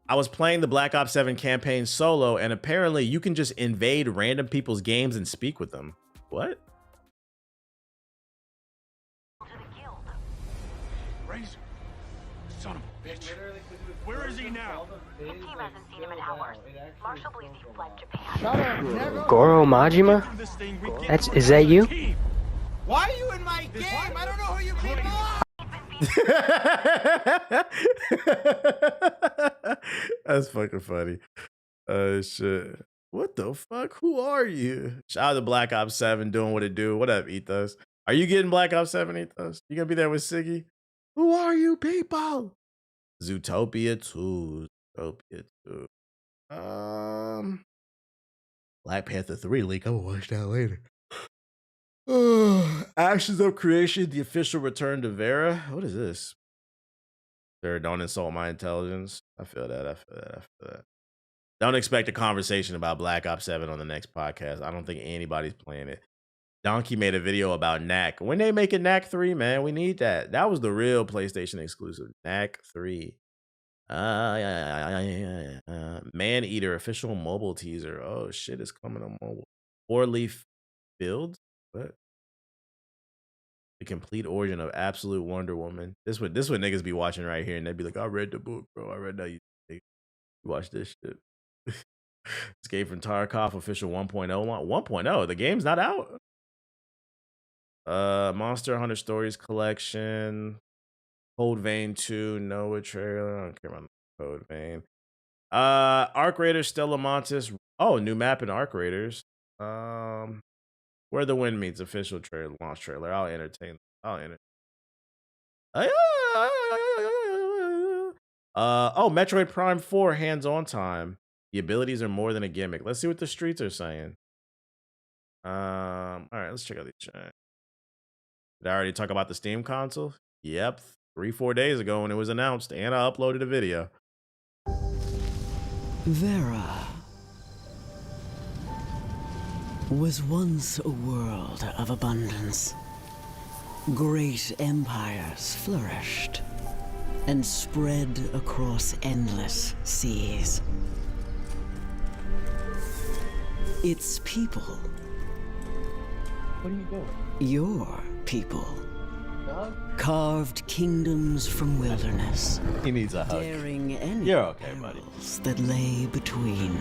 I was playing the Black Ops 7 campaign solo and apparently you can just invade random people's games and speak with them. What? Razor. Son of a bitch. Where is he now? The team hasn't seen him in hours. Marshall believes he fled Japan. Shut up. Goro Majima? Is that you? Why are you in my game? I don't know who you people are. That's fucking funny. Shit. What the fuck? Who are you? Shout out to Black Ops 7 doing what it do. What up, Ethos? Are you getting Black Ops 7, Ethos? You gonna be there with Siggy? Who are you people? Zootopia 2. Zootopia 2. Black Panther 3 leak. I'm gonna watch that later. Actions of Creation, the official return to Vera. What is this? Sir, don't insult my intelligence. I feel that. Don't expect a conversation about Black Ops 7 on the next podcast. I don't think anybody's playing it. Donkey made a video about Knack. When they make a Knack 3, man, we need that. That was the real PlayStation exclusive. Knack 3. Man Eater, official mobile teaser. Oh, shit, it's coming on mobile. 4-Leaf Fields? What? The complete origin of Absolute Wonder Woman. This what niggas be watching right here, and they'd be like, I read the book, bro. I read that. You watch this shit. Escape from Tarkov, official 1.0. 1.0. The game's not out. Monster Hunter Stories Collection. Code Vein 2. Noah trailer. I don't care about Code Vein. Arc Raiders, Stella Montis. Oh, new map in Arc Raiders. Where the Wind Meets official trailer, launch trailer. I'll entertain. Oh, Metroid Prime 4 hands-on time. The abilities are more than a gimmick. Let's see what the streets are saying. All right, let's check out these chat. Did I already talk about the Steam console? Yep, 3-4 days ago when it was announced, and I uploaded a video. Vera was once a world of abundance. Great empires flourished and spread across endless seas. Its people. What are you doing? Your people. Carved kingdoms from wilderness. He needs a hug. Daring any You're okay, buddy. That lay between.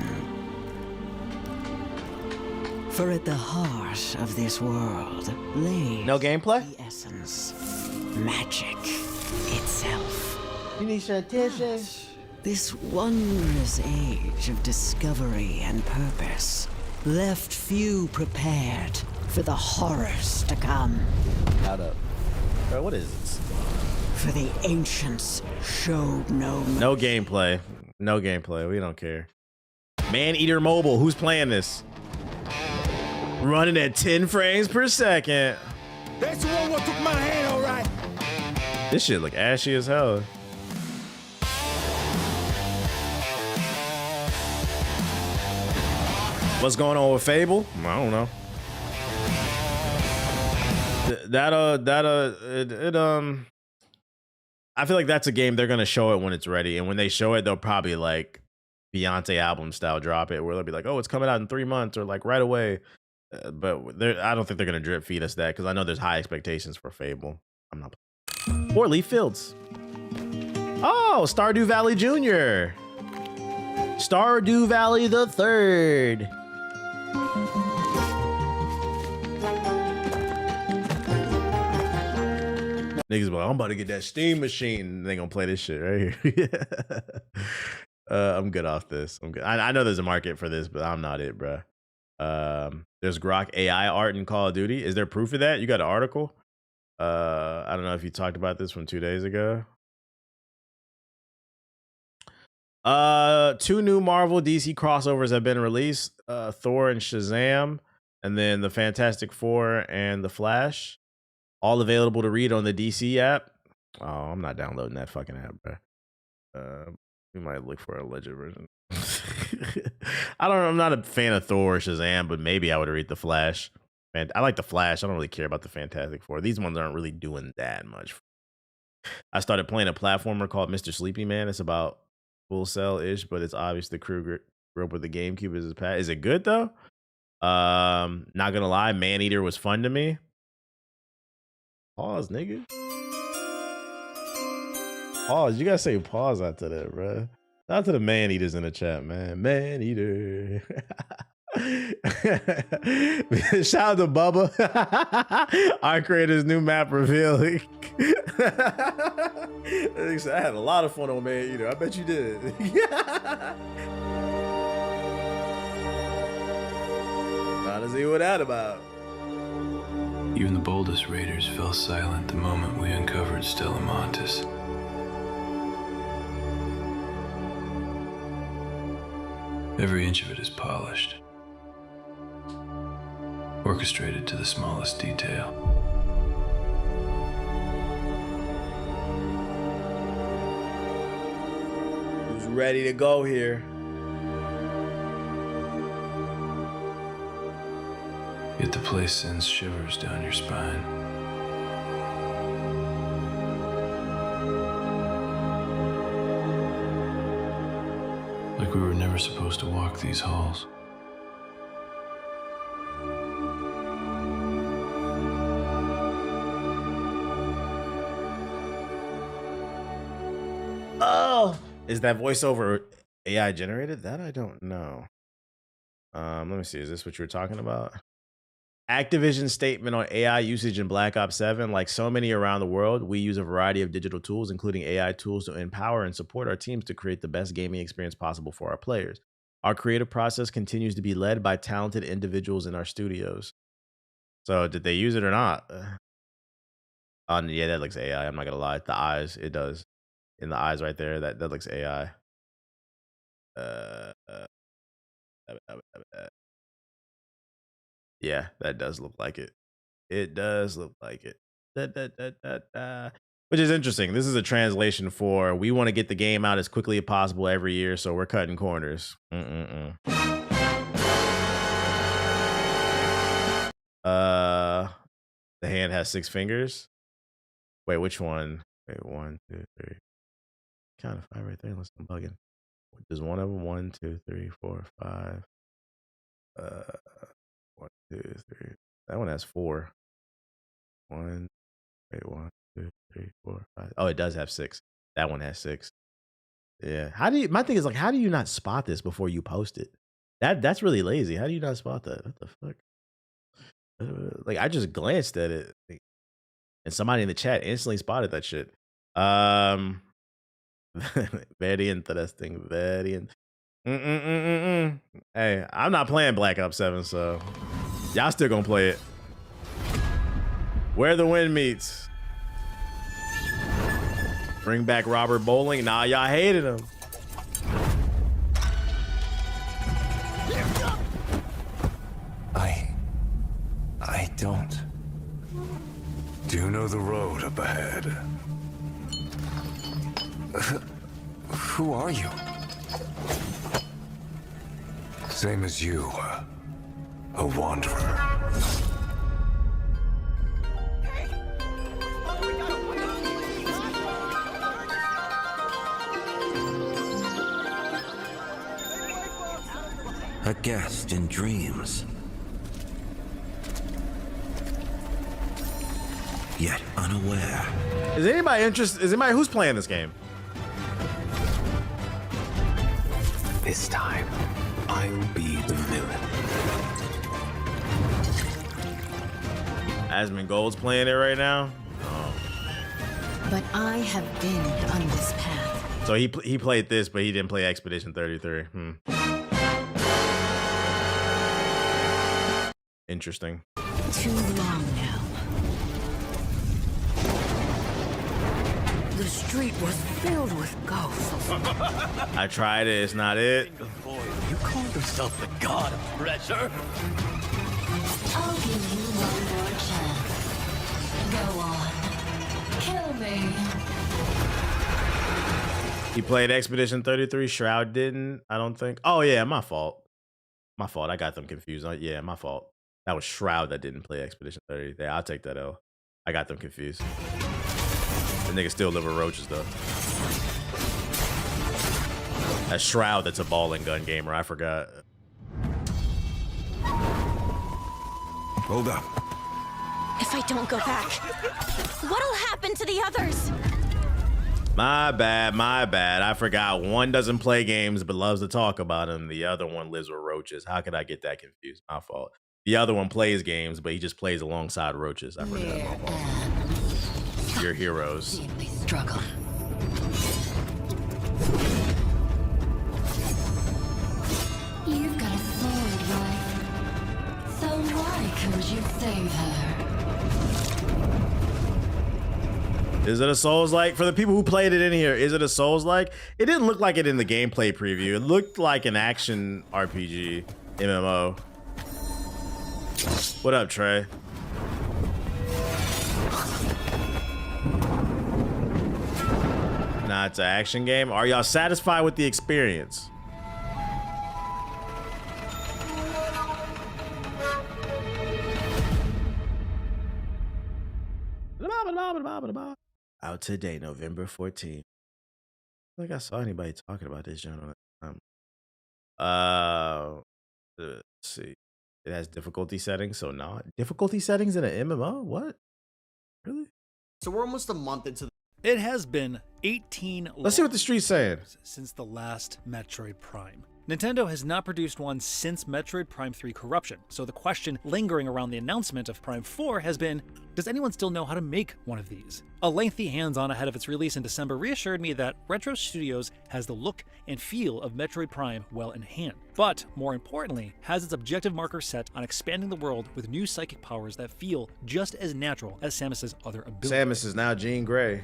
For at the heart of this world lay no gameplay? The essence, magic itself. You need some attention. This wondrous age of discovery and purpose left few prepared for the horrors to come. Hold up. Bro, what is this? For the ancients showed no gameplay. No gameplay. We don't care. Maneater Mobile. Who's playing this? Running at 10 frames per second. That's the one what took my hand, all right. This shit look ashy as hell. What's going on with Fable? I don't know. I feel like that's a game they're gonna show it when it's ready, and when they show it, they'll probably like Beyonce album style drop it, where they'll be like, "Oh, it's coming out in 3 months," or like right away. But I don't think they're gonna drip feed us that because I know there's high expectations for Fable. I'm not. Or Leaf Fields. Oh, Stardew Valley Jr. Stardew Valley the Third. Niggas be like, I'm about to get that Steam machine. They gonna play this shit right here. I'm good off this. I'm good. I know there's a market for this, but I'm not it, bro. There's Grok AI art in Call of Duty. Is there proof of that? You got an article? I don't know if you talked about this from 2 days ago. 2 new Marvel DC crossovers have been released. Thor and Shazam, and then the Fantastic Four and the Flash. All available to read on the DC app. Oh, I'm not downloading that fucking app, bro. We might look for a legit version. I don't know. I'm not a fan of Thor or Shazam, but maybe I would read the Flash. Man, I like the Flash. I don't really care about the Fantastic Four. These ones aren't really doing that much. I started playing a platformer called Mr. Sleepy Man. It's about Full Cell-ish, but it's obvious the crew grew up with the GameCube as his past. Is it good though? Not gonna lie, Maneater was fun to me. Pause, nigga. Pause. You gotta say pause after that, bro. Shout out to the Maneaters in the chat, man. Maneater. Shout out to Bubba. Our creator's new map revealing. I had a lot of fun on Maneater. I bet you did. Trying to see what that about. Even the boldest raiders fell silent the moment we uncovered Stella Montis. Every inch of it is polished, orchestrated to the smallest detail. Who's ready to go here? Yet the place sends shivers down your spine. Like we were never supposed to walk these halls. Oh, is that voiceover AI generated? That I don't know. Let me see. Is this what you were talking about? Activision's statement on AI usage in Black Ops 7. Like so many around the world, we use a variety of digital tools, including AI tools, to empower and support our teams to create the best gaming experience possible for our players. Our creative process continues to be led by talented individuals in our studios. So did they use it or not? Yeah, that looks AI. I'm not gonna lie. The eyes, it does. In the eyes right there, that looks AI. Yeah, that does look like it. It does look like it. Which is interesting. This is a translation for we want to get the game out as quickly as possible every year, so we're cutting corners. The hand has 6 fingers. Wait, which one? Wait, 1, 2, 3. Count of 5 right there. Unless I'm bugging. There's one of them. 1, 2, 3, 4, 5. 1, 2, 3. That one has 4. 1. Wait, 1, 2, 3, 4, 5. Oh, it does have 6. That one has 6. Yeah. How do you? My thing is like, how do you not spot this before you post it? That's really lazy. How do you not spot that? What the fuck? Like I just glanced at it, and somebody in the chat instantly spotted that shit. Very interesting. Very. Hey, I'm not playing Black Ops 7, so y'all still gonna play it. Where the wind meets. Bring back Robert Bowling. Nah, y'all hated him. I don't. Do you know the road up ahead? Who are you? Same as you. A wanderer. A guest in dreams. Yet unaware. Is anybody interested? Is anybody who's playing this game? This time, I'll be the villain. Asmongold's playing it right now. Oh. But I have been on this path. So he played this, but he didn't play Expedition 33. Interesting. Too long now. The street was filled with ghosts. I tried it. It's not it. You call yourself the god of treasure? I'll give you one more chance. Go on. Kill me. He played Expedition 33. Shroud didn't, I don't think. Oh, yeah, my fault. My fault. I got them confused. Yeah, my fault. That was Shroud that didn't play Expedition 33. Yeah, I'll take that L. I got them confused. The nigga still live with roaches, though. That's Shroud that's a ball and gun gamer. I forgot. Hold up. If I don't go back, what'll happen to the others? My bad, my bad. I forgot. One doesn't play games but loves to talk about them. The other one lives with roaches. How could I get that confused? My fault. The other one plays games, but he just plays alongside roaches. I forgot. My fault. Your heroes. Struggle. You've got a forward wife. So why can't you save her? Is it a Souls-like? For the people who played it in here, is it a Souls-like? It didn't look like it in the gameplay preview. It looked like an action RPG MMO. What up, Trey? Nah, it's an action game. Are y'all satisfied with the experience? Out today, November 14th. I don't think I saw anybody talking about this genre at the time. Let's see. It has difficulty settings, so not difficulty settings in an MMO? What? Really? So we're almost a month into It has been 18 Let's see what the street's saying. Since the last Metroid Prime. Nintendo has not produced one since Metroid Prime 3 Corruption, so the question lingering around the announcement of Prime 4 has been, does anyone still know how to make one of these? A lengthy hands-on ahead of its release in December reassured me that Retro Studios has the look and feel of Metroid Prime well in hand, but more importantly, has its objective marker set on expanding the world with new psychic powers that feel just as natural as Samus's other abilities. Samus is now Jean Grey.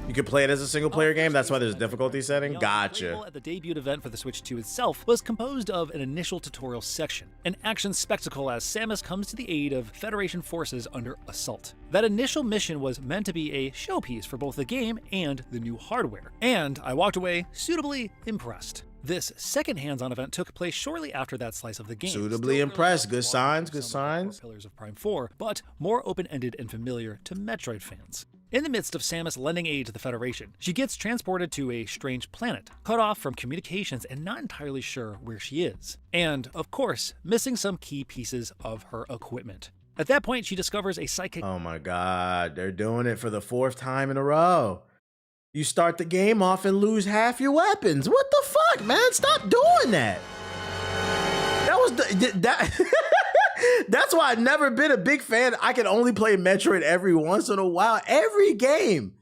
You can play it as a single-player game. That's why there's a difficulty setting. Gotcha. At the debut event for the Switch 2 itself was composed of an initial tutorial section, an action spectacle as Samus comes to the aid of Federation forces under assault. That initial mission was meant to be a showpiece for both the game and the new hardware, and I walked away suitably impressed. This second hands-on event took place shortly after that slice of the game. Suitably impressed. Good signs, good signs. Pillars of Prime 4, but more open-ended and familiar to Metroid fans. In the midst of Samus lending aid to the Federation, she gets transported to a strange planet, cut off from communications and not entirely sure where she is. And, of course, missing some key pieces of her equipment. At that point, she discovers a psychic— Oh my god, they're doing it for the 4th time in a row. You start the game off and lose half your weapons. What the fuck, man? Stop doing that. That was that. That's why I've never been a big fan. I can only play Metroid every once in a while. Every game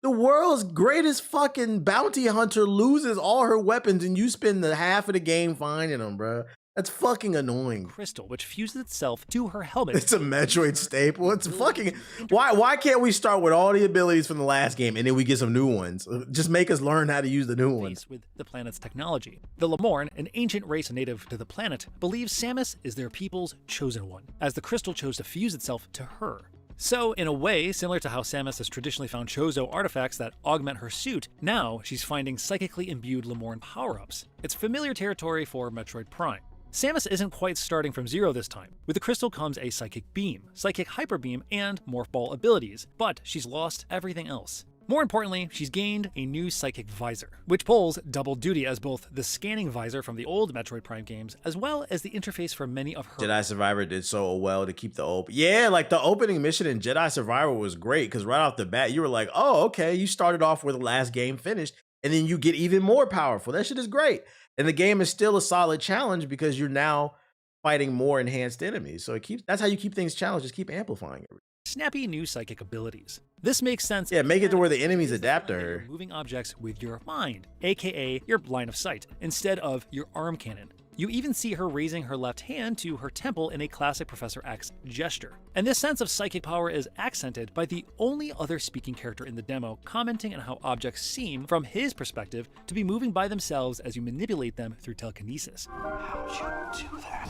The world's greatest fucking bounty hunter loses all her weapons and you spend the half of the game finding them, bro. That's fucking annoying. Crystal, which fuses itself to her helmet. It's a Metroid staple. It's fucking... Why can't we start with all the abilities from the last game and then we get some new ones? Just make us learn how to use the new ones. With the planet's technology. The Lamorn, an ancient race native to the planet, believes Samus is their people's chosen one, as the crystal chose to fuse itself to her. So, in a way, similar to how Samus has traditionally found Chozo artifacts that augment her suit, now she's finding psychically imbued Lamorn power-ups. It's familiar territory for Metroid Prime. Samus isn't quite starting from zero this time. With the crystal comes a Psychic Beam, Psychic Hyper Beam, and Morph Ball abilities, but she's lost everything else. More importantly, she's gained a new Psychic Visor, which pulls double duty as both the scanning visor from the old Metroid Prime games, as well as the interface for many of her... Jedi Survivor did so well to keep the open. Yeah, like the opening mission in Jedi Survivor was great, because right off the bat, you were like, oh, okay, you started off where the last game finished, and then you get even more powerful. That shit is great. And the game is still a solid challenge because you're now fighting more enhanced enemies. So that's how you keep things challenged, just keep amplifying it. Snappy new psychic abilities. This makes sense. Yeah, make it to where the enemies adapt to her. Moving objects with your mind, aka your line of sight, instead of your arm cannon. You even see her raising her left hand to her temple in a classic Professor X gesture. And this sense of psychic power is accented by the only other speaking character in the demo commenting on how objects seem, from his perspective, to be moving by themselves as you manipulate them through telekinesis. How'd you do that?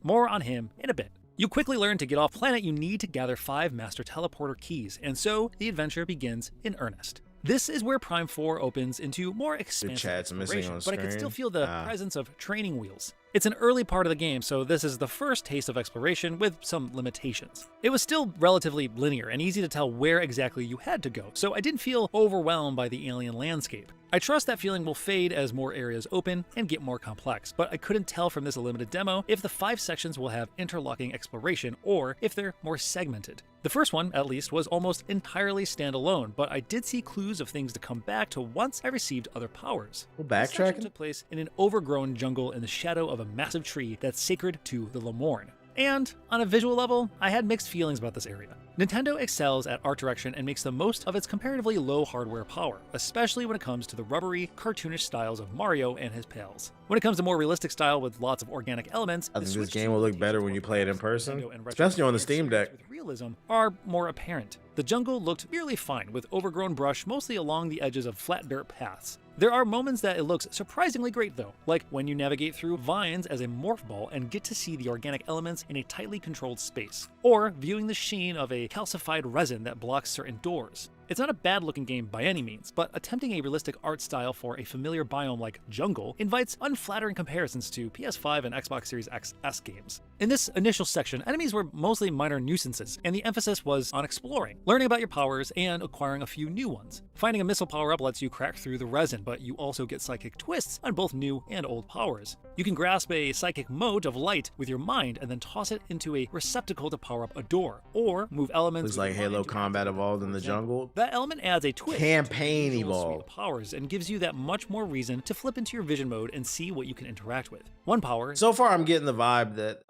More on him in a bit. You quickly learn to get off planet you need to gather 5 Master Teleporter keys, and so the adventure begins in earnest. This is where Prime 4 opens into more expansive exploration, but I can still feel the presence of training wheels. It's an early part of the game, so this is the first taste of exploration with some limitations. It was still relatively linear and easy to tell where exactly you had to go, so I didn't feel overwhelmed by the alien landscape. I trust that feeling will fade as more areas open and get more complex, but I couldn't tell from this limited demo if the 5 sections will have interlocking exploration or if they're more segmented. The first one, at least, was almost entirely standalone, but I did see clues of things to come back to once I received other powers. Well, backtracking took place in an overgrown jungle in the shadow of a massive tree that's sacred to the Lamorn. And on a visual level, I had mixed feelings about this area. Nintendo excels at art direction and makes the most of its comparatively low hardware power, especially when it comes to the rubbery, cartoonish styles of Mario and his pals. When it comes to more realistic style with lots of organic elements, I think this game will look better when you play it in person, especially on the Steam Deck. With realism are more apparent. The jungle looked merely fine, with overgrown brush mostly along the edges of flat dirt paths. There are moments that it looks surprisingly great though, like when you navigate through vines as a morph ball and get to see the organic elements in a tightly controlled space, or viewing the sheen of a calcified resin that blocks certain doors. It's not a bad looking game by any means, but attempting a realistic art style for a familiar biome like jungle invites unflattering comparisons to PS5 and Xbox Series XS games. In this initial section, enemies were mostly minor nuisances, and the emphasis was on exploring, learning about your powers, and acquiring a few new ones. Finding a missile power-up lets you crack through the resin, but you also get psychic twists on both new and old powers. You can grasp a psychic mote of light with your mind and then toss it into a receptacle to power up a door, or move elements. Looks like Halo Combat Evolved in the jungle. That element adds a twist. Campaign Evolved powers and gives you that much more reason to flip into your vision mode and see what you can interact with. One power. So far, I'm getting the vibe that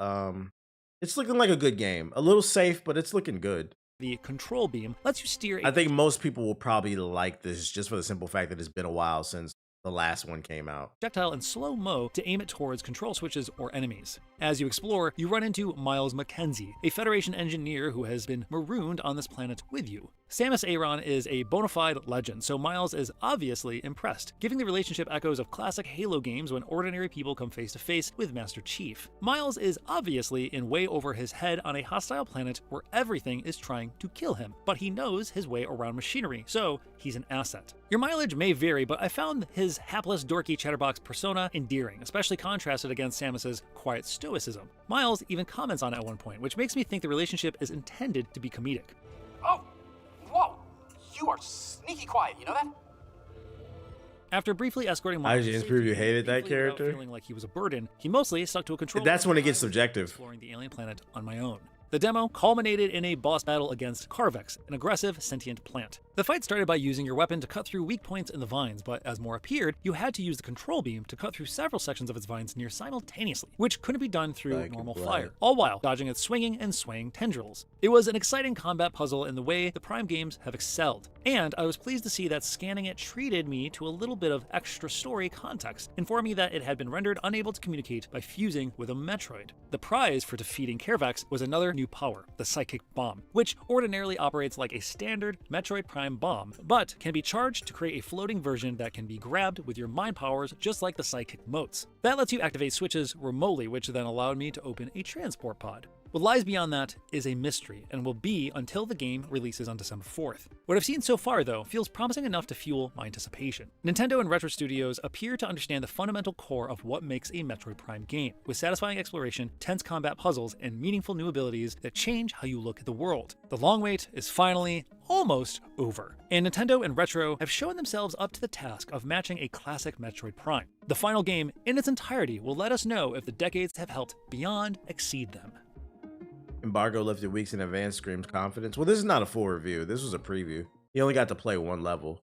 it's looking like a good game. A little safe, but it's looking good. The control beam lets you steer. I think most people will probably like this just for the simple fact that it's been a while since the last one came out. Projectile in slow-mo to aim it towards control switches or enemies. As you explore, you run into Miles McKenzie, a Federation engineer who has been marooned on this planet with you. Samus Aran is a bona fide legend, so Miles is obviously impressed, giving the relationship echoes of classic Halo games when ordinary people come face to face with Master Chief. Miles is obviously in way over his head on a hostile planet where everything is trying to kill him, but he knows his way around machinery, so he's an asset. Your mileage may vary, but I found his hapless, dorky chatterbox persona endearing, especially contrasted against Samus's quiet stoicism. Miles even comments on it at one point, which makes me think the relationship is intended to be comedic. Oh! Whoa! You are sneaky quiet, you know that? After briefly escorting Miles, IGN's preview hated that character. Feeling like he was a burden, he mostly stuck to a control. That's when it gets subjective. Exploring the alien planet on my own. The demo culminated in a boss battle against Carvex, an aggressive sentient plant. The fight started by using your weapon to cut through weak points in the vines, but as more appeared, you had to use the control beam to cut through several sections of its vines near simultaneously, which couldn't be done through normal fire, all while dodging its swinging and swaying tendrils. It was an exciting combat puzzle in the way the Prime games have excelled, and I was pleased to see that scanning it treated me to a little bit of extra story context, informing me that it had been rendered unable to communicate by fusing with a Metroid. The prize for defeating Carvex was another new power, the Psychic Bomb, which ordinarily operates like a standard Metroid Prime bomb, but can be charged to create a floating version that can be grabbed with your mind powers just like the Psychic Motes. That lets you activate switches remotely, which then allowed me to open a transport pod. What lies beyond that is a mystery and will be until the game releases on December 4th. What I've seen so far, though, feels promising enough to fuel my anticipation. Nintendo and Retro Studios appear to understand the fundamental core of what makes a Metroid Prime game, with satisfying exploration, tense combat puzzles, and meaningful new abilities that change how you look at the world. The long wait is finally almost over, and Nintendo and Retro have shown themselves up to the task of matching a classic Metroid Prime. The final game, in its entirety, will let us know if the decades have helped beyond exceed them. Embargo lifted weeks in advance screams confidence. Well, this is not a full review. This was a preview. You only got to play one level.